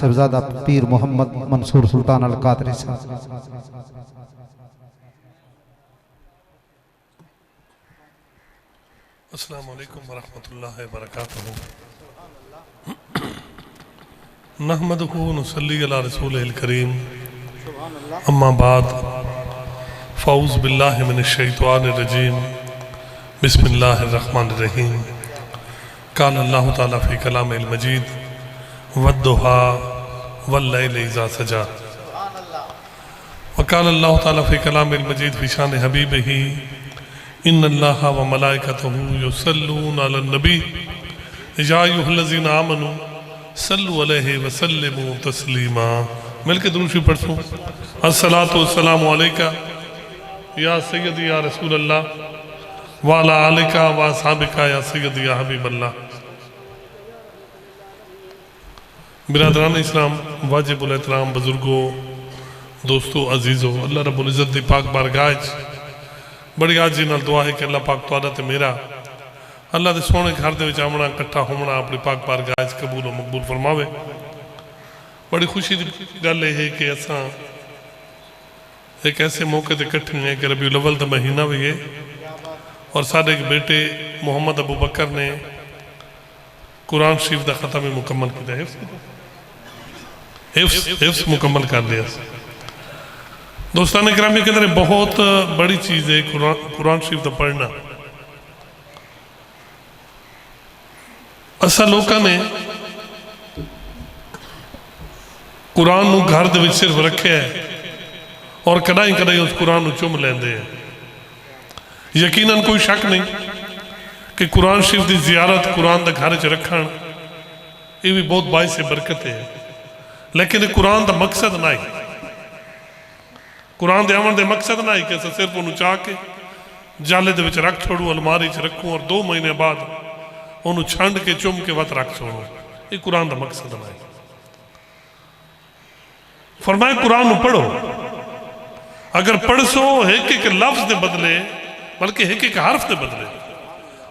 صاحبزادہ پیر محمد منصور سلطان القادری صاحب۔ السلام علیکم ورحمۃ اللہ وبرکاتہ۔ نحمدہ نصلی علی رسولہ الکریم، اما بعد فاعوذ باللہ من الشیطان الرجیم، بسم اللہ الرحمن الرحیم۔ قال اللہ تعالیٰ فی کلام المجید والضحیٰ واللیل اذا سجا، وقال اللہ تعالیٰ فی کلام المجید فی شان حبیبہ ان اللہ و ملائکتہ یصلون علی النبی یا ایھا الذین آمنوا صلوا علیہ وسلموا تسلیما۔ مل کے درود شریف پڑھوں۔ الصلاۃ والسلام علیکہ یا سیدی یا رسول اللہ وعلی آلک و اصحابک یا سیدی یا حبیب اللہ۔ برادران اسلام، واجب الاحترام بزرگوں، دوستو عزیزو، اللہ رب العزت دی پاک بارگاہ وچ بڑی آجی نال دعا ہے کہ اللہ پاک تہاڈا تے میرا اللہ دے سونے گھر دے وچ آمنا اکٹھا ہونا اپنی پاک بارگاہ وچ قبول و مقبول فرماوے۔ بڑی خوشی دی گل ہے کہ اساں ایک ایسے موقع تے اکٹھے ہیں کہ ربیع الاول دا مہینہ بھی ہے اور سارے ایک بیٹے محمد ابو بکر نے قرآن شریف دا ختم مکمل کیا ہے، حفظ مکمل کر لیا۔ دوستان اکرامی کے اندر بہت بڑی چیز ہے قرآن شریف دا پڑھنا۔ اصل لوگوں نے قرآن نو گھر دے وچ صرف رکھے ہے اور کدائیں کدائیں اس قرآن نو چوم لیندے ہیں۔ یقیناً کوئی شک نہیں کہ قرآن شریف دی زیارت قرآن دا گھر وچ رکھن یہ بھی بہت باعث برکت ہے، لیکن قرآن دا مقصد نہیں۔ قرآن دے آمن دے مقصد نہ ہی کہ صرف انہوں چاہ کے جالے دے وچ رکھ چھوڑو، الماری چ رکھوں اور 2 مہینے بعد انہوں چھنڈ کے چم کے وقت رکھ چھوڑو، یہ قرآن دا مقصد نہ ہے۔ فرمائے قرآن پڑھو، اگر پڑھ سو ایک ایک لفظ دے بدلے بلکہ ایک ایک حرف دے بدلے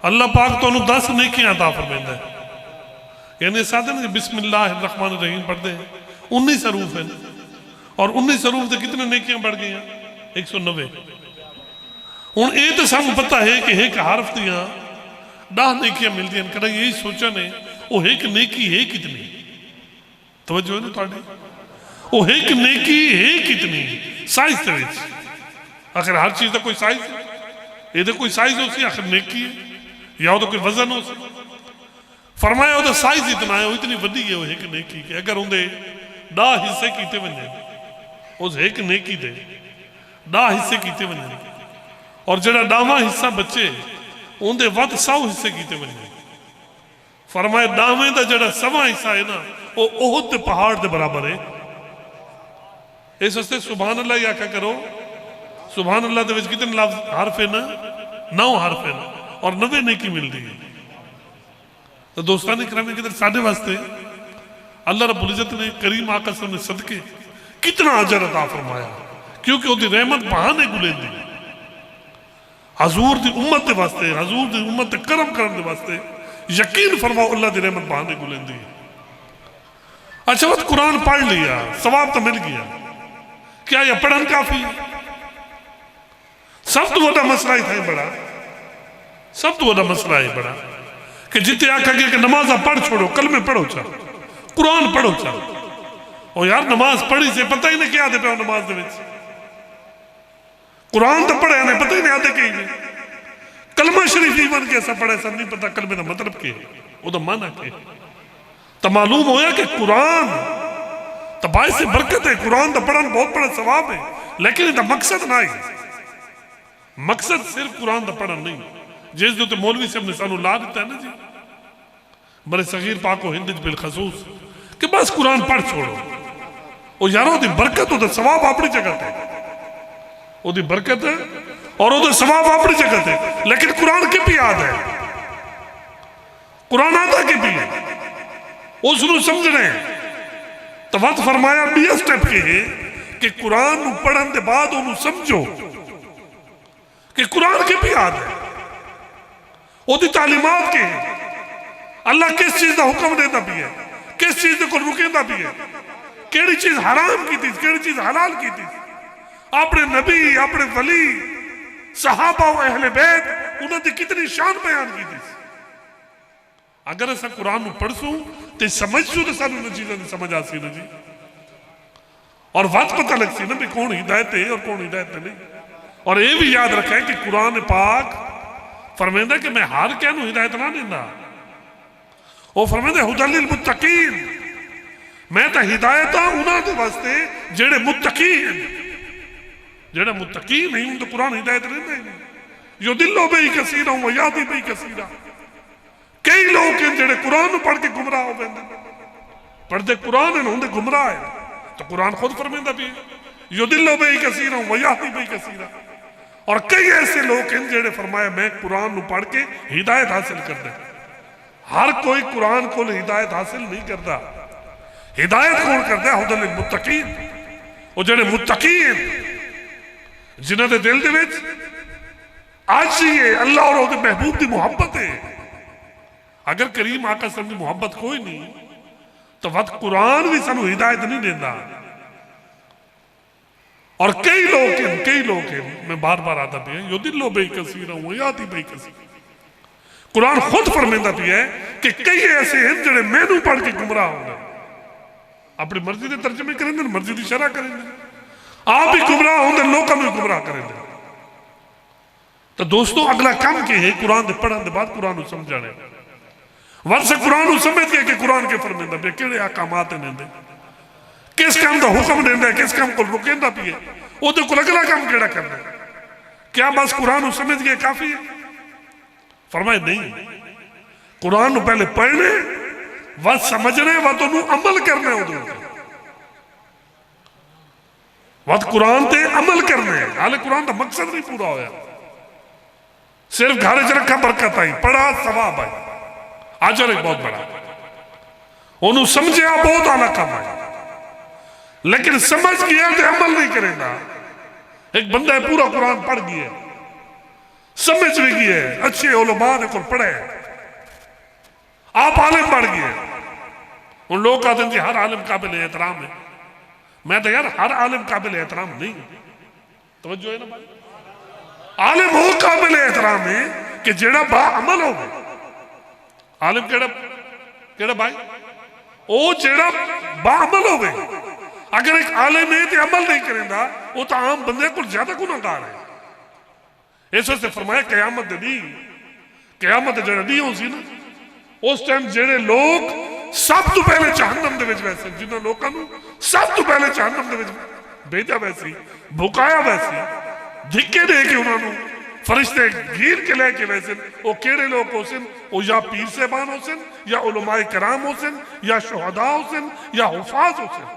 اللہ پاک تو انہوں 10 نیکیاں عطا فرمائندہ ہے۔ یعنی ساتھ ہیں بسم اللہ الرحمن الرحیم پڑھ دے 19 حروف ہیں اور 19 حروف سے کتنے نیکیاں بڑھ گئی ہیں؟ 190۔ ان اے تو سامنے پتہ ہے کہ ایک حرف دیاں 10 نیکیاں مل دیں، کہنا یہی سوچا نے وہ ایک نیکی ہے کتنی؟ توجہ ہے نا تھوڑی؟ وہ ایک نیکی ہے کتنی؟ سائز دے وچ آخر ہر چیز دا کوئی سائز ہے، یہ تو کوئی سائز ہو سی آخر نیکی ہے یا وہ تو کوئی وزن ہو سی۔ فرمایا وہ تو سائز اتنا ہے، وہ اتنی وڈی ہے وہ ایک نیکی کہ اگر ان دے 10 حصے کیتے بنے اس ایک نیکی دے 10 حصے کیتے بنے اور جڑا 10واں حصہ بچے ان دے ود 100 حصے کیتے بنے۔ فرمایا 10ویں دا جڑا 100واں حصہ ہے نا وہ احد دے پہاڑ دے برابر ہے۔ اس واسطے سبحان اللہ یا کیا کرو، سبحان اللہ دے وچ کتنے لفظ حرف ہے نا 9 حرف ہے نا اور 90 نیکی مل دی ہے۔ تو دوستان اکرامی کے در ساڑھے واسطے اللہ رب العزت نے کریم آقا صلی اللہ علیہ وسلم نے صدقے کتنا عجر عطا فرمایا، کیونکہ وہ دی رحمت بہانے گلیں دی حضور دی امت دے واسطے، حضور دی امت دے کرم دے واسطے یقین فرماؤ اللہ دی رحمت بہانے گلیں دی۔ اچھا وقت قرآن پڑھ لیا، ثواب تو مل گیا، کیا یہ پڑھن کافی ہے؟ سب تو بڑا مسئلہ ہی تھا بڑا، سب تو بڑا مسئلہ ہی بڑا کہ جتے آکھا گیا کہ نمازہ پڑھ چھوڑو، کلمے پڑھو چاہ، قرآن پڑھو چاہ۔ اور یار نماز پڑھی سے پتہ ہی نہیں کیا آدھے پہ نماز دے وچ، قرآن تو پڑھے ہمیں پتہ ہی نہیں آدھے کہیں گے، کلمہ شریف ایمان کیسا پڑھے سب نہیں پتہ کلمے دا مطلب کے وہ تو معنی کے تو معلوم ہویا کہ قرآن تو باعث برکت ہے، قرآن تو پڑھن بہت بڑا ثواب ہے، لیکن یہ مقصد نہ ہے۔ مقصد صرف قرآن دا پڑھن نہیں، جس دو مولوی سے اپنے سانو لا دیتا ہے نا جی بڑے صغیر پاک و ہند بالخصوص کہ بس قرآن پڑھ چھوڑو، وہ یاروں دی برکت ہو دا ثواب اپنی جگہ تے، وہ دی برکت ہے اور وہ دا ثواب اپنی جگہ تے، لیکن قرآن کے بھی یاد ہے، قرآن آتا کے بھی ہے، اس نے سمجھ رہے ہیں۔ تو وقت فرمایا 20 سٹیپ کے ہے کہ قرآن پڑھن دے بعد انہوں سمجھو کہ قرآن کے بھی یاد ہے، وہ دی تعلیمات کے ہیں، اللہ کس چیز دا حکم دیتا بھی ہے کس چیز کو رکیندا بھی ہے، کیڑی چیز حرام کی تھی، کیڑی چیز حلال کی تھی، اپنے نبی، اپنے ولی، صحابہ و اہل بیت انہوں نے کتنی شان بیان کی تھی۔ اگر ایسا قرآن نو پڑھ سوں تو سمجھ سوں تو سانو انہوں چیزیں سمجھ آسی نا جی، اور وقت پتہ لگ سی نا بھی کون ہدایت ہے اور کون ہدایت نہیں۔ اور یہ بھی یاد رکھیں کہ قرآن پاک فرمیندہ کہ میں ہر کہنو ہدایت نہ دینا، وہ فرمیندہ ہدی للمتقین، میں تا ہدایت انہاں دے واسطے جڑے متقی ہیں، جڑے متقی نہیں ان تو قرآن ہدایت نہیں دے۔ یضل بہ کثیرا و یہدی بہ کثیرا، کئی لوگ ہیں جڑے قرآن پڑھ کے گمراہ ہو گئے، پڑھتے قرآن ہیں انہیں گمراہ ہے، تو قرآن خود فرمیندہ بھی یضل بہ کثیرا و یہدی بہ کثیرا۔ اور کئی ایسے لوگ ہیں جڑے فرمایا میں قرآن نو پڑھ کے ہدایت حاصل کر دے۔ ہر کوئی قرآن کو ہدایت حاصل نہیں کرتا، ہدایت کون کرتا ہے؟ ہدی للمتقین، وہ جڑے متقی ہیں جنہاں دے دل دے وچ آج یہ اللہ اور وہ محبوب دی محبت ہے۔ اگر کریم آقا صلی اللہ علیہ وسلم دی محبت کوئی نہیں تو وقت قرآن بھی سانو ہدایت نہیں دینا۔ اور کئی لوگ ہیں میں بار بار آتا بھی ہے یضل بہ کثیرا و یہدی بہ کثیرا، قرآن خود فرمیندہ بھی ہے کہ کئی ایسے ہیں جڑے میں نو پڑھ کے گمراہ ہوں گے، اپنی مرضی دے ترجمے کریں دے، مرضی دی شرح کریں دے، آپ بھی گمراہ ہوں دے، لوگوں میں گمراہ کریں دے۔ تو دوستو اگلا کام کے ہے قرآن دے پڑھن دے بعد قرآن کو سمجھانے، ورسے قرآن کو سمجھ گئے کہ قرآن کے فرمیندہ بھی کیڑے احکامات ہیں دے، کس کام دا حکم دیندہ ہے، کس کام کو رکیندہ بھی ہے، وہ تو کل اگلا کام کیڑا کرنا ہے۔ کیا بس قرآن کو سمجھ گئے کافی ہے؟ فرمائے نہیں، قرآن کو پہلے پڑھنے وقت سمجھنے وقت انہوں عمل کرنے ہو، وقت قرآن تے عمل کرنے، حالے قرآن دا مقصد نہیں پورا ہویا، صرف گھارے چ رکھا برکت آئی، پڑھا ثواب آئی، اجر ایک بہت بڑا، انہوں سمجھے بہت اعلیٰ کام آئی، لیکن سمجھ گیا تو عمل نہیں کرے گا۔ ایک بندہ ہے پورا قرآن پڑھ گیا، سمجھ بھی گیا ہے، اچھے علماء نے کل پڑھے، آپ عالم پڑھ گئے، ان لوگ کہتے ہیں کہ ہر عالم قابل احترام ہے، میں تو یار ہر عالم قابل احترام نہیں، توجہ ہے نا بھائی، عالم ہو قابل احترام ہے کہ جڑا با عمل ہو گئے، عالم کیڑا بھائی او جڑا با عمل ہو گئے، اگر ایک عالم ہے تو عمل نہیں کریں گا وہ تو عام بندے کو زیادہ گناہگار ہے۔ اس واسطے فرمایا قیامت دی، قیامت جڑا دی ہوں سی نا، اس ٹائم جڑے لوگ سب تو پہلے جہنم دے وچ ویسے، جنہاں لوگاں نوں سب تو پہلے جہنم دے وچ بھیجا ویسی، بھکایا ویسی، دھکے دے کے انہوں نے فرشتے گھیر کے لے کے ویسے، وہ کیڑے لوگ ہو سن، وہ یا پیر صاحبان ہو سن، یا علماء کرام ہو سن، یا شہداء ہو سن، یا حفاظ ہو سن،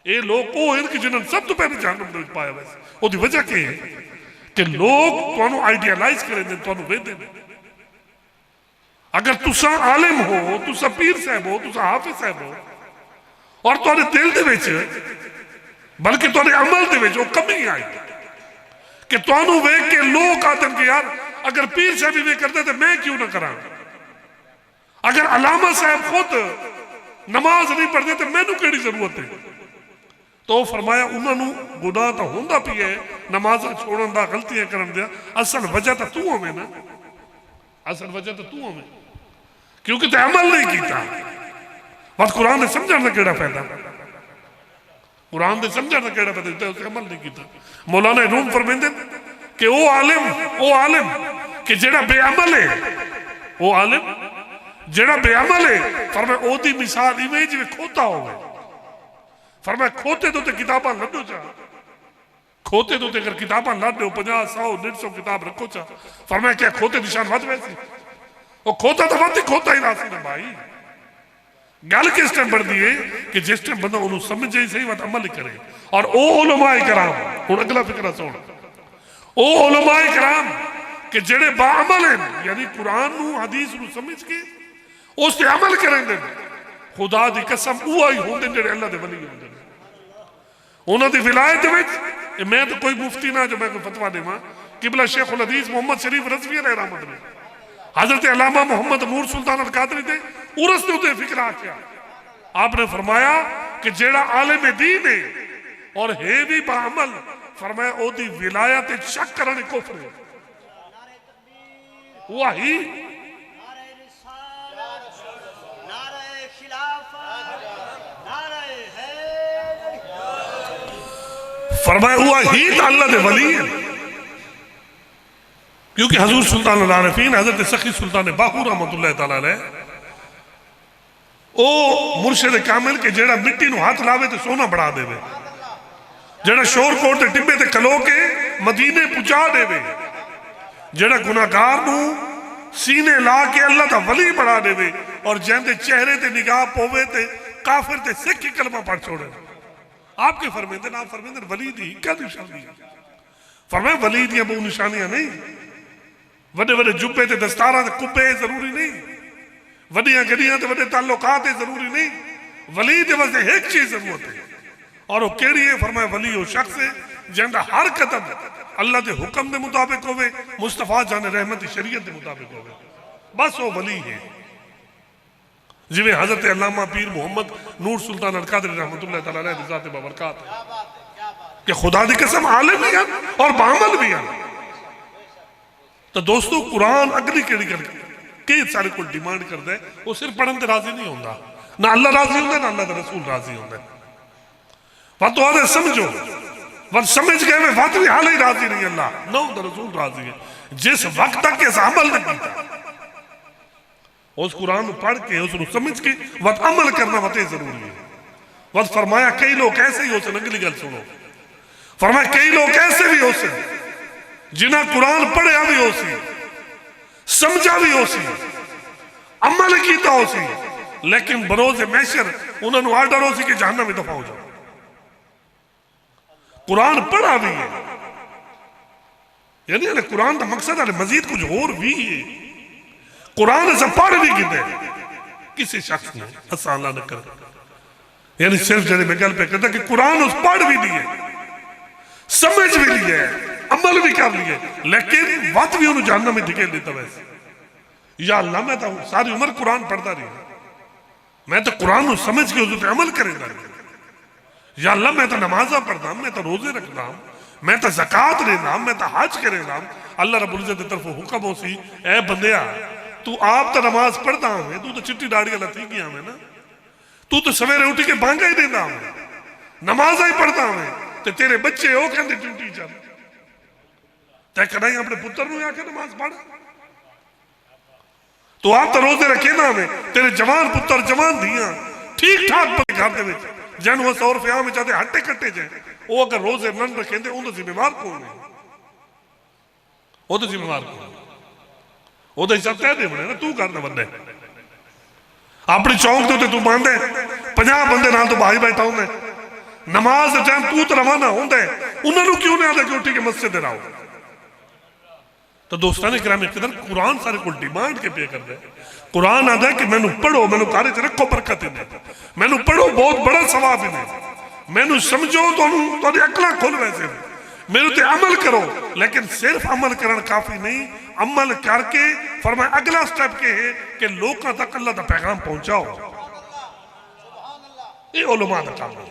یہ لوگ وہ ہیں کہ جنہوں نے سب تو پہلے جہنم دے وچ پایا ویسے۔ وہ دی وجہ کہ ہے کہ لوگ تانوں آئیڈیالائز کریں دیں، تانوں ویدیں دیں۔ اگر تسا عالم ہو، تسا پیر صاحب ہو، تسا حافظ صاحب ہو، اور تانے دل دے وچ بلکہ تانے عمل دے وچ وہ کمی آئی کہ تانوں ویک کے لوگ آتے ہیں کہ یار اگر پیر صاحب بھی کرتے تھے میں کیوں نہ کراں، اگر علامہ صاحب خود نماز نہیں پڑھتے تھے میں نو کیڑی ضرورت ہے، تو فرمایا انہوں نے گناہ تو ہوندہ پی ہے، نماز چھوڑن دا، غلطیاں کرن دیا، اصل وجہ تو تو ہمیں نا، اصل وجہ تو تو ہمیں، کیونکہ تے عمل نہیں کیتا۔ وقت قرآن نے سمجھانا کیڑا پیدا، قرآن نے سمجھانا کیڑا پیدا، تے اسے عمل نہیں کیتا۔ مولانا روم فرمیندے کہ او عالم کہ جڑا بے عمل ہے، او عالم جڑا بے عمل ہے، فرمایا او دی مثال ایویں جویں کھوتا ہوئے، فرمایا کھوتے تو تے کتاباں لڈو چاہ، کھوتے تو تے اگر کتاباں لڈو 50 100 150 کتاب رکھو چاہ، فرمایا کیا کھوتے نشان وقت ویسی، وہ کھوتا تو وقت ہی کھوتا ہی راسی نا بھائی۔ گل کس ٹائم بڑھ دیئے کہ جس ٹائم بندہ انہوں سمجھے ہی صحیح وقت عمل کرے، اور او علماء کرام، ہون اگلا فکرہ سوڑ، او علماء کرام کہ جڑے با عمل ہیں، یعنی قرآن نو حدیث نو سمجھ کے اس سے عمل کریں دیں، خدا دی قسم اوہی ہوندے جڑے اللہ دے ولی ہوندے، انہوں دی ولایت وچ میں تو کوئی مفتی نہ جو میں کوئی فتوہ دے ماں، قبلہ شیخ الحدیث محمد شریف رضوی علیہ رحمت نے حضرت علامہ محمد نور سلطان القادری دے ارس نے ہوتے فکرہ کیا آپ نے فرمایا کہ جیڑا عالم دین ہے اور ہے بھی بعمل، فرمایا او دی ولایت شک کرنے کفر ہے. وہی نعرہ رسالت، نعرہ خلافت، نعرہ حیدر. فرمایا وہی تو اللہ دے ولی ہے. کیونکہ حضور سلطان العارفین حضرت سخی سلطان باہو رحمت اللہ تعالیٰ علیہ او مرشد کامل کے جیڑا مٹی نو ہاتھ لاوے تو سونا بڑھا دے وے، جیڑا شور کوٹ تے ٹبے تے کلو کے مدینے پچا دے وے، جیڑا گناہگار نو سینے لا کے اللہ تا ولی بڑھا دے وے، اور جہندے چہرے تے نگاہ پوے تے کافر تے سکھ کی کلمہ پڑھ چھوڑے. آپ کے فرمیندن آپ فرمیندن ولی دی کیا نشانی ہے؟ فرمائے ولی دی ابو نشانیاں نہیں، وڈے وڈے جبے تے دستاراں تے کبے ضروری نہیں، وڈیاں گڈیاں تے وڈے تعلقات ضروری نہیں. ولی دے واسطے ایک چیز ضرورت ہے، اور وہ کیڑی ہے؟ فرمایا ولی وہ شخص ہے جہندا ہر قدم اللہ دے حکم دے مطابق ہوئے، مصطفیٰ جان رحمت شریعت دے مطابق ہوئے، بس وہ ولی ہے. جویں حضرت علامہ پیر محمد نور سلطان القادری رحمت اللہ تعالیٰ علیہ ذات بابرکات کہ خدا دی قسم عالم بھی ہیں اور بعمل بھی ہیں. تو دوستو قرآن اگلی کیڑی کر کے سارے کو ڈیمانڈ کرتا ہے، وہ صرف پڑھن تے راضی نہیں ہوندہ، نہ اللہ راضی ہوندہ نہ اللہ دا رسول راضی ہوندہ. وقت تو آدھے سمجھو، وقت سمجھ گئے میں وقت بھی حال ہی راضی نہیں اللہ، نہ دا رسول راضی ہے. جس وقت تک اس عمل نہ کیتا اس قرآن پڑھ کے اس نے سمجھ کے وقت عمل کرنا وقت ضروری ہے. وقت فرمایا کئی لوگ ایسے ہی ہو سن، اگلی گل سنو، فرمایا کئی لوگ ایسے بھی ہو سن جنہاں قرآن پڑھیا بھی ہو سی، سمجھا بھی ہو سی، عمل کیتا ہو سی، لیکن بروز محشر انہوں نے آرڈر ہو سی کہ جہنم میں دفع ہو جاؤ. قرآن پڑھا بھی ہے، یعنی قرآن کا مقصد ہے مزید کچھ اور بھی ہے. قرآن سے پڑھ بھی کیتے کسی شخص نے اسا اللہ نہ کرے، یعنی صرف جنہیں میں گل پہ کرتا کہ قرآن اس پڑھ بھی دیئے، سمجھ بھی لیے، عمل بھی کر لیے، لیکن وقت بھی انہوں جہنم میں دھکیل لیتا ویسے. یا اللہ میں تو ساری عمر قرآن پڑھتا رہی، میں تو قرآن کو سمجھ کے اس پہ عمل کرے گا. یا اللہ میں تو نمازہ پڑھتا ہوں، میں تو روزے رکھتا ہوں، میں تو زکاة لینا ہوں، میں تو حج کرے گا. اللہ رب العزت طرف حکم ہو سی، اے بندیا تو آپ تو نماز پڑھتا ہوں، تو چٹی ڈاڑی اللہ تھی گیا ہمیں نا، تو سویرے اٹھی کے بانگا ہی دینا ہوں، نمازہ ہی پڑھتا ہوں، تو تیرے بچے ہو کہندے ڈیوٹی چل تے کدائیں اپنے پتر نو آ کے نماز پڑھ، تو آپ تو روزے رکھے نا ہمیں، تیرے جوان پتر جوان دیاں ٹھیک ٹھاک پڑے گھر دے وچ جن وہ 100 روپیہ میں چاہتے ہٹے کٹے جائیں، وہ اگر روزے نن رکھیں دے ان ذمہ وار کون ہے؟ وہ تو ذمہ وار کون ہے؟ وہ تو حساب تیرے بنے نا، تو کرنا بندے اپنی چونک تو تو باندھے 50 بندے نال تو بھائی بیٹھا ہوں نے نماز ٹائم تو روانہ ہوں دے، انہوں نے کیوں نہیں آدھا کہ اٹھی کے مسجد رہو. تو دوستان اکرام اقتدار قرآن سارے کو ڈیمانڈ کے پے کر دے. قرآن آدھا ہے کہ میں نو پڑھو، میں نو کارے چ رکھو برکت انہیں، میں نو پڑھو بہت بڑا ثواب انہیں، میں نو سمجھو تو اکلا کھول ویسے، میرے تے عمل کرو. لیکن صرف عمل کرن کافی نہیں، عمل کر کے فرمایا اگلا سٹیپ کے ہے کہ لوگوں تک اللہ دا پیغام پہنچاؤ. یہ علماء دا کام ہے،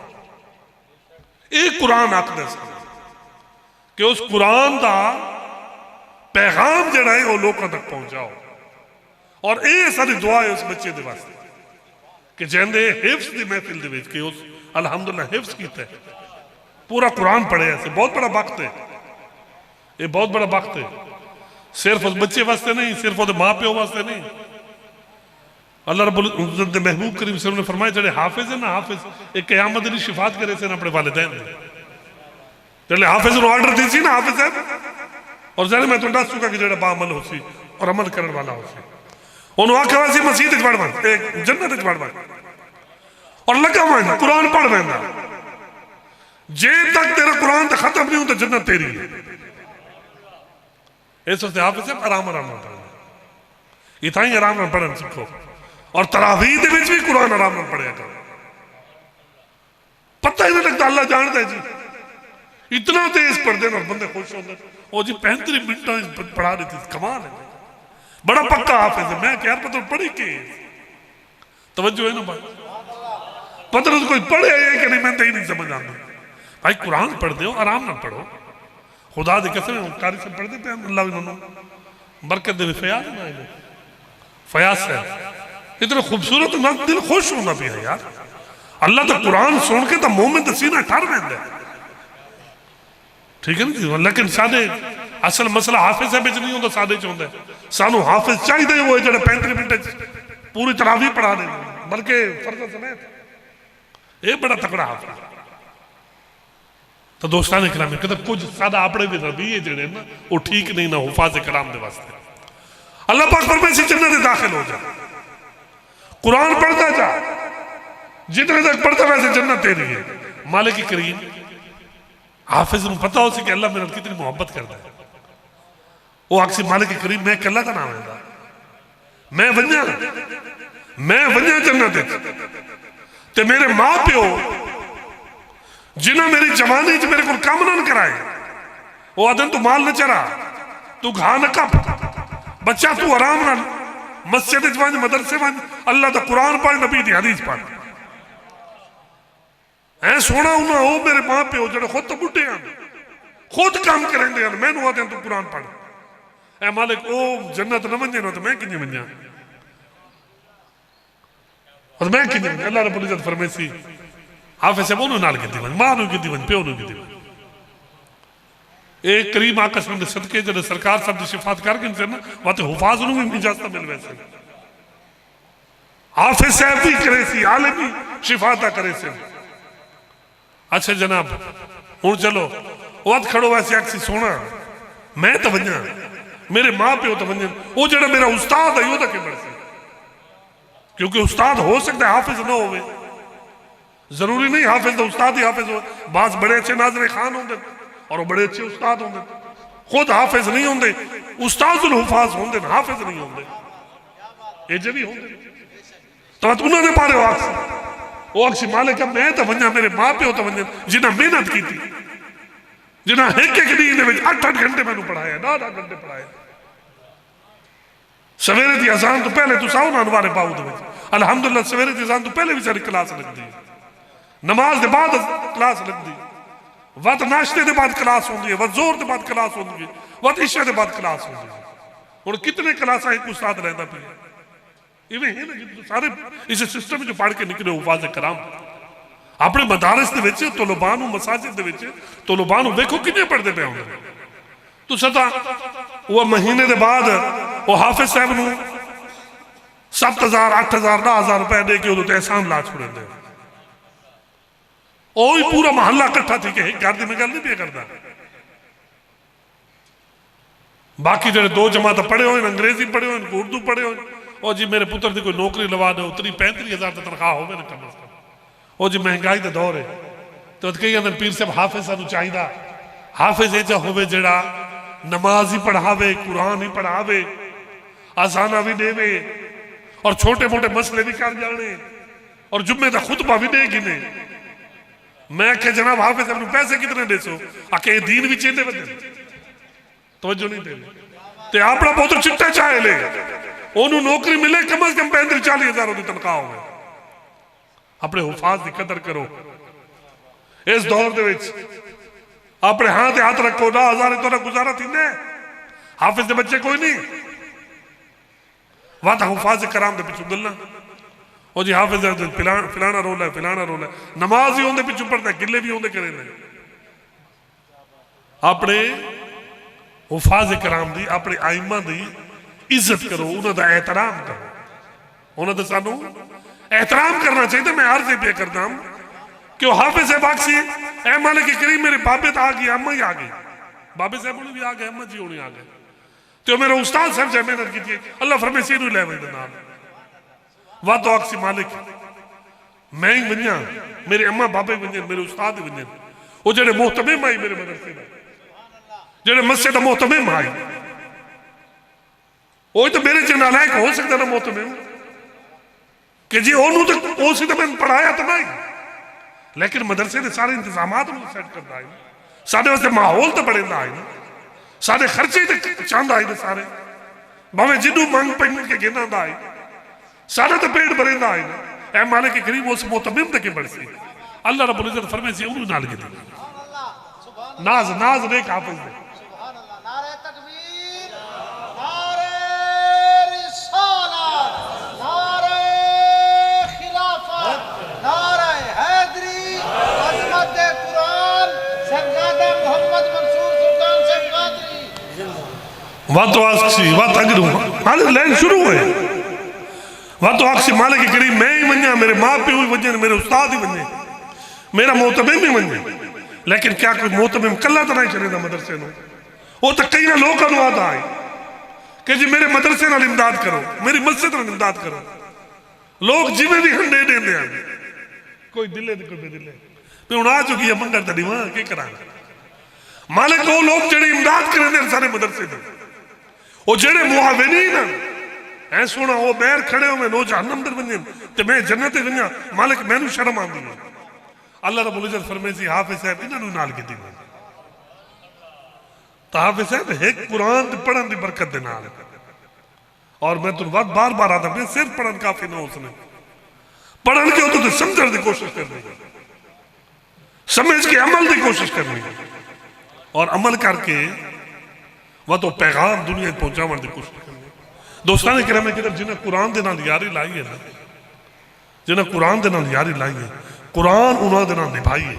یہ قرآن آقدہ سے کہ اس قرآن دا پیغام جڑا ہے وہ لوگوں تک پہنچاؤ. اور اے ساری دعا ہے اس بچے دے واسطے کہ جہندے حفظ دی محفل دے وچ کہ اس الحمدللہ حفظ کیتا ہے، پورا قرآن پڑھے ایسے بہت بڑا وقت ہے، یہ بہت بڑا وقت ہے. صرف اس بچے واسطے نہیں، صرف اس ماں پیو واسطے نہیں. اللہ رب العزت محبوب کریم صلی اللہ علیہ وسلم نے فرمایا جڑے حافظ ہیں نا، حافظ ایک قیامت دی شفاعت کرے سے اپنے والدین نے. جڑے حافظ نو آرڈر دی سی نا حافظ ہے، اور ظاہر میں تو دس چکا کہ جڑا با عمل ہو سی اور عمل کرن والا ہو سی، انہوں آکھا واسی مسجد وچ پڑھ وین، ایک جنت وچ پڑھ وین اور لگا وین قرآن پڑھ وین. جے تک تیرا قرآن تے ختم نہیں ہوں تو جنت تیری ہے. اس وقت حافظ صاحب آرام آرام پڑھنا، اتنا ہی آرام پڑھنا سکھو، اور تراویح دے وچ بھی قرآن آرام پڑھیا کرو. پتہ ہی نہیں لگتا اللہ جانتا ہے جی، اتنا تیز پڑھ دینا اور بندے خوش ہوتے ہیں. اور جی 35 منٹ پڑھا رہی تھی، کمال ہے، بڑا پکا حافظ ہے. میں کہہ رہا پتہ پڑھی کے توجہ ہے نا بھائی. پتہ نہیں کوئی پڑھے ہے کہ نہیں، میں تو ہی نہیں سمجھ آتا. بھائی قرآن پڑھ دے ہو، آرام نہ پڑھو. خدا دے قسم قاری سے پڑھ دیتے ہیں، اللہ بھی منو برکت دے. فیاض نہ ہے، فیاض سے اتنا خوبصورت نہ دل خوش ہونا بھی ہے یار. اللہ تو قرآن سن کے تو مومن تو سینہ ٹھار رہتا ہے. ٹھیک ہے نا. لیکن سادے اصل مسئلہ حافظ ہے بچ نہیں ہوتا، سادے چاہتا ہے. سانو حافظ چاہیے وہ جڑے 35 منٹ پوری تراویح پڑھا دیں، بلکہ فرض سمیت یہ بڑا تکڑا حافظ. تو دوستان کرام کہتا کچھ سادہ اپنے بھی ربیے جڑے نا وہ ٹھیک نہیں نا حفاظ کرام دے واسطے. اللہ پاک فرمائے سے جنت داخل ہو جا، قرآن پڑھتا جا، جتنے تک پڑھتا ویسے جنت تیری ہے. مالک کریم حافظ نے پتا ہو سی کہ اللہ میرے کتنی محبت کرتا ہے. وہ اکسی مالک کریم میں کلا کا نام ہے، میں ونیا جنت تے میرے ماں پیو جنہ میری جوانی چ میرے کو کام نہ کرائے. وہ آدن تو مال نہ چرا، تو گھا نہ کپ، بچہ تو آرام نہ مسجد جوان مدرسے وان اللہ دا قرآن پڑھ، نبی دی حدیث پڑھ. اے سونا ہونا ہو میرے ماں پہ ہو جڑے خود تو بڑھے ہیں، خود کام کریں دے ہیں. میں نو آتے ہیں تو قرآن پڑھ. اے مالک او جنت نہ منجے نو تو میں کنجے منجا، اور میں کنجے منجا. اللہ رب العزت فرمائے سی حافظ سے بونو نال کی دیون، ماں نو کی دیون، پیو نو کی دیون. ایک کریم آقا صلی اللہ علیہ صدقے جڑے سرکار صاحب دی شفاعت کر گئے نا واتے حفاظ نو بھی اجازت مل ویسے. حافظ صاحب بھی کرے سی، عالم بھی شفاعتہ کرے سی. اچھا جناب ہوں چلو وقت کھڑو ویسے اکسی سونا میں تو ونجا، میرے ماں پیو تو ونجا. وہ جڑا میرا استاد ہے وہ تو کیوں بڑھ سی، کیونکہ استاد ہو سکتا ہے حافظ نہ ہوئے. ضروری نہیں حافظ تو استاد ہی حافظ ہو. بعض بڑے اچھے ناظر خان ہوں اور وہ بڑے اچھے استاد ہوں، خود حافظ نہیں ہوں، استاد الحفاظ ہوں، حافظ نہیں ہوں. یہ جو بھی ہوں تو انہوں نے پارے واقع وہ اکسی مالک میں تو ونجا، میرے ماں پہ ہو تو ونجا جنہ محنت کی تھی، جنہ ایک دین میں 8 گھنٹے میں نے پڑھایا، 9 گھنٹے پڑھایا. سویرے دی اذان تو پہلے تو ساؤ نہ نوارے پاؤ دے. الحمدللہ سویرے دی اذان تو پہلے بھی ساری کلاس لگ دی، نماز دے بعد کلاس لگ دی، وقت ناشتے دے بعد کلاس ہوں دی، وقت زور دے بعد کلاس ہوں دی، وقت عشاء دے بعد کلاس ہوں دی. اور کتنے کلاس آئے کو استاد رہتا پہ ایویں ہے نا کہ سارے اس سسٹم جو پڑھ کے نکلے حفاظ کرام اپنے مدارس دے وچ طلباء مساجد دے وچ طلباء ویکھو کنے پڑھتے پے ہوندے. تو ستا وہ مہینے دے بعد وہ حافظ صاحب نو 7,000 8,000 10,000 روپے دے کے ادھر احسان لا چھوڑے دے. اوہی پورا محلہ کٹھا تھی کہ ایک گھر دی میں گل نہیں پیا کرتا. باقی جڑے 2 جماعت پڑھے ہوئے، انگریزی پڑھے ہوئے، اردو پڑھے ہوئے. او جی میرے پتر دی کوئی نوکری لوا دے، 35,000 تنخواہ ہوگی نا کم از کم. او جی مہنگائی دے دور ہے تو کئی اندر پیر صاحب حافظ سانو چاہیے. حافظ ایجا ہوئے جڑا نماز ہی پڑھاوے، قرآن ہی پڑھاوے، آزانہ بھی دے وے اور چھوٹے موٹے مسئلے بھی کر جانے اور جمعے دا خطبہ بھی دے گنے. میں کہ جناب حافظ اپنے پیسے کتنے دے سو آکے دین بھی چیندے بدے توجہ نہیں دے تے اپنا پوتر چٹے چاہے لے انہوں نوکری ملے کم از کم 35-40 ہزار تنخواہ ہوئے. اپنے حفاظ دی قدر کرو. اس دور دے وچ اپنے ہاتھ رکھو. 10,000 تو نہ گزارا تھی نے حافظ دے بچے کوئی نہیں وہاں حفاظ کرام دے پچھو گلنا. او جی حافظ فلانا رول ہے، فلانا رول ہے. نماز ہی ہوندے پچھو پڑھتا ہے، گلے بھی ہوندے کرے دے. اپنے حفاظ کرام دی، اپنے آئمہ دی عزت کرو، انہوں دا احترام کرو. انہوں دا سانو احترام کرنا چاہیے. میں عرض پہ کرتا ہوں کہ وہ حافظ صاحب آکسی اے مالک کریم میرے بابے تا آگئی، اممہ ہی آگئی، بابے صاحب انہوں بھی آگئے، اممہ جی انہوں بھی آگئے. تو میرا استاد صاحب جائے محنت کی تھی، اللہ فرمائے سینو لے وہی دنال وہ تو آکسی مالک میں ہی ونیا، میرے اممہ بابے ونیا، میرے استاد ونیا. وہ جڑے محتمم آئی میرے مدرسے میں، جڑے مسجد محتمم آئی، وہی تو میرے جنہ لائق ہو سکتا نا محتمم کہ جی انہوں تو اسی تو میں پڑھایا تو نہیں، لیکن مدرسے نے سارے انتظامات انہوں سیٹ کرتا ہے. سارے واسے ماحول تو بڑے آئے نا، سارے خرچے تو چاند آئے نا، سارے باویں جنوں مانگ پہنوں کے گنا دا آئے، سارے تو پیٹ بھرے دا آئے نا. اے مالک کریم اس موتمم تک بڑھ سی اللہ رب العزت فرمائے سی انہوں نال گی ناز نیک حافظ دے نعرہ تکبیر، نعرہ رسالت، نعرہ خلافت، نعرہ حیدری، عظمت قرآن، صاحبزادہ محمد منصور سلطان صاحب قادری۔ واتو آسکسی وات اگروں حالت لین شروع ہوئے واتو آسکسی مالک کریم میں ہی ونیا میرے ماں پہ ہوئی ونیا میرے استاد ہی ونیا میرا موتمم ہی ونیا لیکن کیا کوئی موتمم کلہ تو نہیں چلے دا مدرسے نو وہ تو کئی نہ لوگوں نو آدھا آئی کہ جی میرے مدرسے نال امداد کرو میری مسجد نال امداد کرو لوگ جی میں بھی ہنڈے دے دے آئے کوئی دلے دے کوئی بے دلے پہ انہاں آ چکی ہے منگر تڑی وہاں کی کرانا مالک وہ لوگ جڑے امداد کرنے دے سارے مدرسے دے وہ جڑے معاونین ہیں سونا وہ بیر کھڑے ہو میں نو جہنم در بنجن تے میں جنت بنجا مالک میں نو شرم آن دی اللہ رب العزت فرمائے سی حافظ صاحب انہاں نو نال کی دی تو حافظ صاحب ایک قرآن دی پڑھن دی برکت دے نال اور میں تو بات بار بار آتا میں صرف پڑھن کافی نہ اس نے پڑھن کے ہوتا تو سمجھر دی کوشش کرنی سمجھ کے عمل دی کوشش کرنی اور عمل کر کے وہ تو پیغام دنیا پہنچاون دی کوشش کرنی دوستان کرام کدھر جنہیں قرآن دے نال یاری لائی ہے نا جنہیں قرآن دے نال یاری لائی ہے قرآن انہوں دے نال نبھائی ہے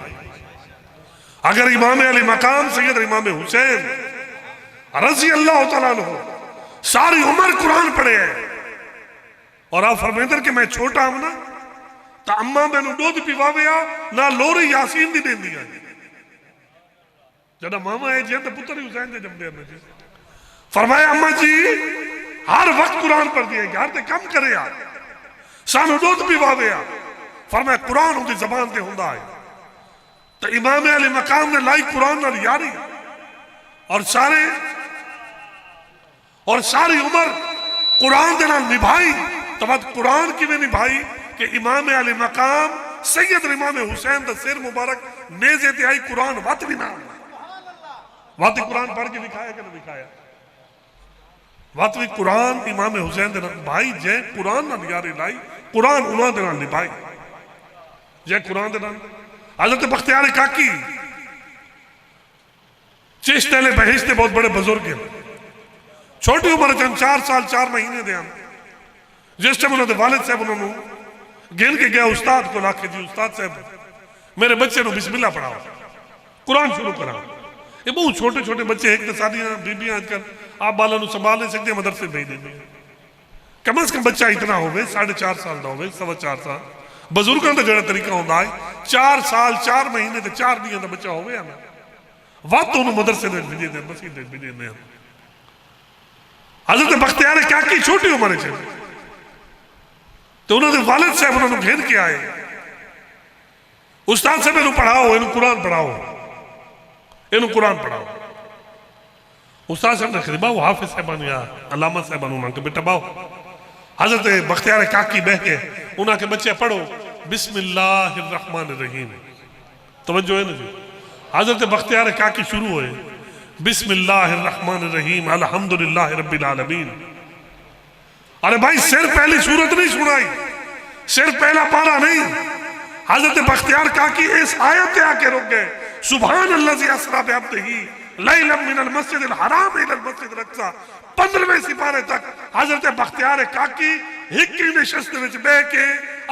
اگر امام علی مقام سید امام حسین رضی اللہ تعالیٰ عنہ ساری عمر قرآن پڑھے ہیں اور آپ فرمیندر کہ میں چھوٹا ہوں نا تا اممہ میں نے دودھ پیواویا نہ لوری یاسین دی دین دیا جنہ ماما ہے جی تو پتر حسین دے جب دے ہمیں جی فرمایا اممہ جی ہر وقت قرآن پڑھ دیا ہے ہر تے کم کرے آ سانو دودھ پیواویا فرمایا قرآن ہوں دی زبان دے ہوں ہے تو امام علی مقام نے لائی قرآن نال یاری اور ساری عمر قرآن دے نال نبھائی تو بات قرآن کی میں نبھائی کہ امام علی مقام سید امام حسین دا سر مبارک نیزے تے آئی قرآن وات بھی نہ وات قرآن پڑھ کے دکھایا کہ نہ دکھایا وات بھی قرآن امام حسین دے نال بھائی جے قرآن نال یاری لائی قرآن انہوں دے نال نبھائی جے قرآن دے نال حضرت بختیار کاکی چشت اہل بہشت بہت بڑے بزرگ ہیں چھوٹی عمر چند 4 سال 4 مہینے دے ہم جس ٹائم انہوں نے والد صاحب انہوں نے گھن کے گیا استاد کو لاکھے جی استاد صاحب میرے بچے نو بسم اللہ پڑھاؤ قرآن شروع کراؤ یہ بہت چھوٹے چھوٹے بچے ایک تصادیاں بیبیاں آج کل آپ بالا نو سنبھال نہیں سکتے مدرسے بھیج دیں گے کم از کم بچہ اتنا ہوئے 4.5 سال دا ہوئے 4.25 سال بزرگاں دا جڑا طریقہ ہوندہ ہے 4 سال 4 مہینے تے 4 دیاں دا بچہ ہوئے ہمیں وقت انہوں مدرسے دے بھیجے دیں مسجد دے بھیجے دیں حضرت بختیار کاکی چھوٹی عمر چلے تو انہوں نے والد صاحب انہوں نے گھن کے آئے استاد صاحب انہوں پڑھاؤ انہوں قرآن پڑھاؤ انہوں قرآن پڑھاؤ استاد صاحب نے خریبا وہ حافظ صاحبان یا علامہ صاحبان انہوں نے بیٹا باؤ حضرت بختیار کاکی بہ کے انہوں کے بچے پڑھو بسم اللہ الرحمن الرحیم توجہ ہے نا جی حضرت بختیار کاکی شروع ہوئے بسم اللہ الرحمن الرحیم الحمدللہ رب العالمین ارے بھائی صرف پہلی سورت نہیں سنائی صرف پہلا پارا نہیں حضرت بختیار کاکی اس آیت آ کے رک گئے سبحان اللہ زی اسرا بعبدہ لیلا من المسجد الحرام الى المسجد الاقصی 15ویں سپارے تک حضرت بختیار کاکی ہکی نشست وچ بے کے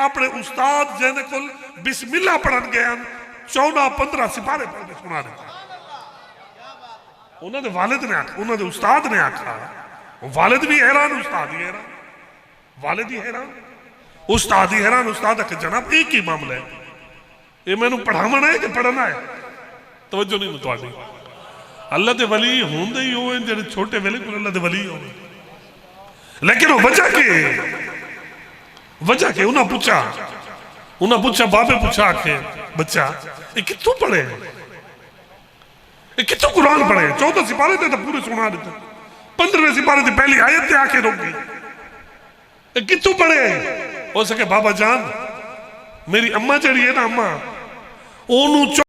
اپنے استاد جینے کل بسم اللہ پڑھن گئے 14-15 سپارے پڑھ کے سنا رہے انہوں نے والد نے آکھا انہوں نے استاد نے آکھا والد بھی حیران استاد ہی حیران والد ہی حیران استاد ہی حیران استاد کہ جناب ایک ہی معاملہ ہے یہ میں نے پڑھانا ہے کہ پڑھنا ہے توجہ نہیں متوازی اللہ دے ولی ہوندے ہی ہوئے جنہیں چھوٹے ویلے کو اللہ دے ولی ہوئے لیکن وہ وجہ کے انہوں پوچھا بابے پوچھا کہ بچہ یہ کتوں پڑھے ہیں یہ کتوں قرآن پڑھے ہیں 14 سپارے تھے تو پورے سنا دیتے 15ویں سپارے تھے پہلی آیت تھے آکے رک گئی یہ کتوں پڑھے ہیں ہو سکے بابا جان میری اممہ جڑی ہے نا اممہ